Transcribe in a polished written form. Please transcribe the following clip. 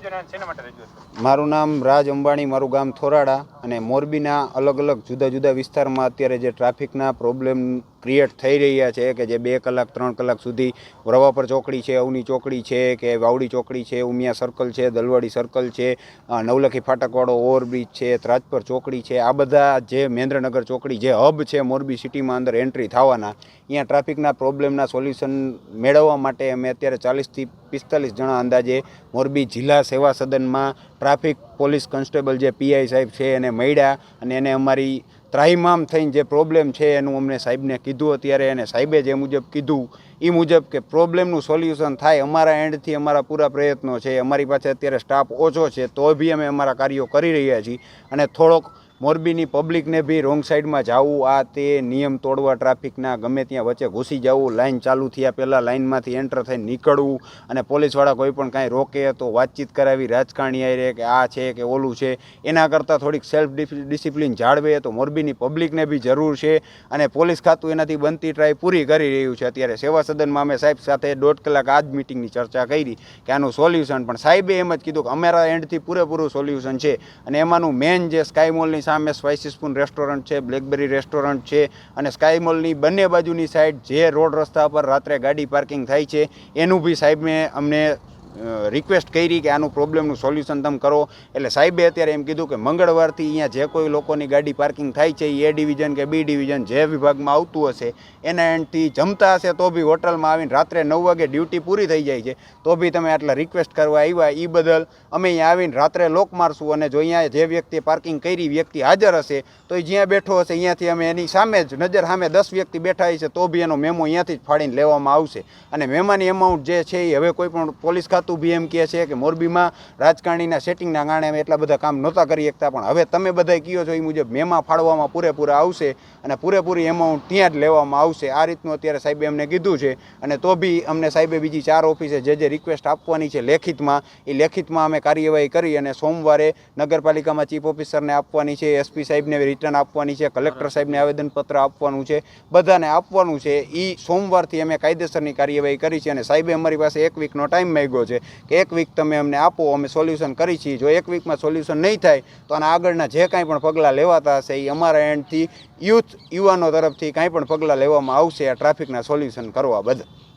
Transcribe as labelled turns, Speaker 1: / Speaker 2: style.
Speaker 1: નગરજનો શેના માટે રજૂઆત કરી?
Speaker 2: મારું નામ રાજ અંબાણી, મારું ગામ થોરાડા અને મોરબીના અલગ અલગ જુદા જુદા વિસ્તારમાં અત્યારે જે ટ્રાફિકના પ્રોબ્લેમ ક્રિએટ થઈ રહ્યા છે કે જે 2 કલાક 3 કલાક સુધી રવાપર ચોકડી છે, અવની ચોકડી છે કે વાવડી ચોકડી છે, ઉમિયા સર્કલ છે, દલવાડી સર્કલ છે, નવલખી ફાટકવાળો ઓવરબ્રિજ છે, ત્રાજપર ચોકડી છે, આ બધા જે મહેન્દ્રનગર ચોકડી જે હબ છે મોરબી સિટીમાં અંદર એન્ટ્રી થવાના, અહીંયા ટ્રાફિકના પ્રોબ્લેમના સોલ્યુશન મેળવવા માટે અમે અત્યારે 40થી 45 જણા અંદાજે મોરબી જિલ્લા સેવા સદનમાં ટ્રાફિક પોલીસ કોન્સ્ટેબલ જે પીઆઈ સાહેબ છે એને મળ્યા અને એને અમારી ત્રાહિમામ થઈને જે પ્રોબ્લેમ છે એનું અમને સાહેબને કીધું અત્યારે, અને સાહેબે જે મુજબ કીધું એ મુજબ કે પ્રોબ્લેમનું સોલ્યુશન થાય અમારા એન્ડથી અમારા પૂરા પ્રયત્નો છે. અમારી પાસે અત્યારે સ્ટાફ ઓછો છે તો બી અમે અમારા કાર્યો કરી રહ્યા છીએ અને થોડોક મોરબીની પબ્લિકને બી રોંગ સાઈડમાં જવું, આ તે નિયમ તોડવા, ટ્રાફિકના ગમે ત્યાં વચ્ચે ઘૂસી જવું, લાઈન ચાલુ થયા પહેલાં લાઈનમાંથી એન્ટર થઈને નીકળવું અને પોલીસવાળા કોઈ પણ કાંઈ રોકે તો વાતચીત કરાવી રાજકારણી આવી કે આ છે કે ઓલું છે, એના કરતાં થોડીક સેલ્ફ ડિસિપ્લિન જાળવે તો મોરબીની પબ્લિકને બી જરૂર છે અને પોલીસ ખાતું એનાથી બનતી ટ્રાય પૂરી કરી રહ્યું છે. અત્યારે સેવા સદનમાં અમે સાહેબ સાથે 1.5 કલાક આ જ મિટિંગની ચર્ચા કરી કે આનું સોલ્યુશન, પણ સાહેબે એમ જ કીધું કે અમારા એન્ડથી પૂરેપૂરું સોલ્યુશન છે અને એમાંનું મેન જે સ્કાય મોલની સામે સ્પાઇસી સ્પૂન રેસ્ટોરન્ટ છે, બ્લેકબેરી રેસ્ટોરન્ટ છે અને સ્કાય મોલની બંને બાજુની સાઈડ જે રોડ રસ્તા પર રાત્રે ગાડી પાર્કિંગ થાય છે એનું બી સાહેબને અમને રિક્વેસ્ટ કરી કે આનું પ્રોબ્લેમનું સોલ્યુશન તમે કરો. એટલે સાહેબે અત્યારે એમ કીધું કે મંગળવારથી અહીંયા જે કોઈ લોકોની ગાડી પાર્કિંગ થાય છે એ ડિવિઝન કે બી ડિવિઝન જે વિભાગમાં આવતું હશે એના એન્ડથી જમતા હશે તો બી હોટલમાં આવીને રાત્રે 9 વાગે ડ્યુટી પૂરી થઈ જાય છે તો બી તમે આટલા રિક્વેસ્ટ કરવા આવ્યા એ બદલ અમે અહીંયા આવીને રાત્રે લોક મારશું અને જો અહીંયા જે વ્યક્તિએ પાર્કિંગ કરી વ્યક્તિ હાજર હશે તો એ જ્યાં બેઠો હશે અહીંયાથી અમે એની સામે જ નજર સામે 10 વ્યક્તિ બેઠા હશે તો બી એનો મેમો અહીંયાથી જ ફાડીને લેવામાં આવશે. અને મેમાની અમાઉન્ટ જે છે એ હવે કોઈ પણ પોલીસ ખાતું બી એમ કહે છે કે મોરબીમાં રાજકારણીના સેટિંગના કારણે અમે એટલા બધા કામ નહોતા કરી શકતા, પણ હવે તમે બધા કહો છો એ મુજબ મેમા ફાળવામાં પૂરેપૂરા આવશે અને પૂરેપૂરી એમાઉન્ટ ત્યાં જ લેવામાં આવશે. આ રીતનું અત્યારે સાહેબે અમને કીધું છે અને તો બી અમને સાહેબે બીજી 4 ઓફિસે જે રિક્વેસ્ટ આપવાની છે લેખિતમાં એ લેખિતમાં અમે કાર્યવાહી કરી અને સોમવારે નગરપાલિકામાં ચીફ ઓફિસરને આપવાની છે, એસપી સાહેબને રિટર્ન આપવાની છે, કલેક્ટર સાહેબને આવેદનપત્ર આપવાનું છે, બધાને આપવાનું છે. એ સોમવારથી અમે કાયદેસરની કાર્યવાહી કરી છે અને સાહેબે અમારી પાસે 1 વીકનો ટાઈમ માંગ્યો છે કે 1 વીક તમે અમને આપો, અમે સોલ્યુશન કરી છીએ. જો 1 વીકમાં સોલ્યુશન નહીં થાય તો આના આગળના જે કાંઈ પણ પગલાં લેવાતા હશે એ અમારા એન્ડથી યુવાનો તરફથી કાંઈ પણ પગલાં લેવામાં આવશે આ ટ્રાફિકના સોલ્યુશન કરવા બદલ.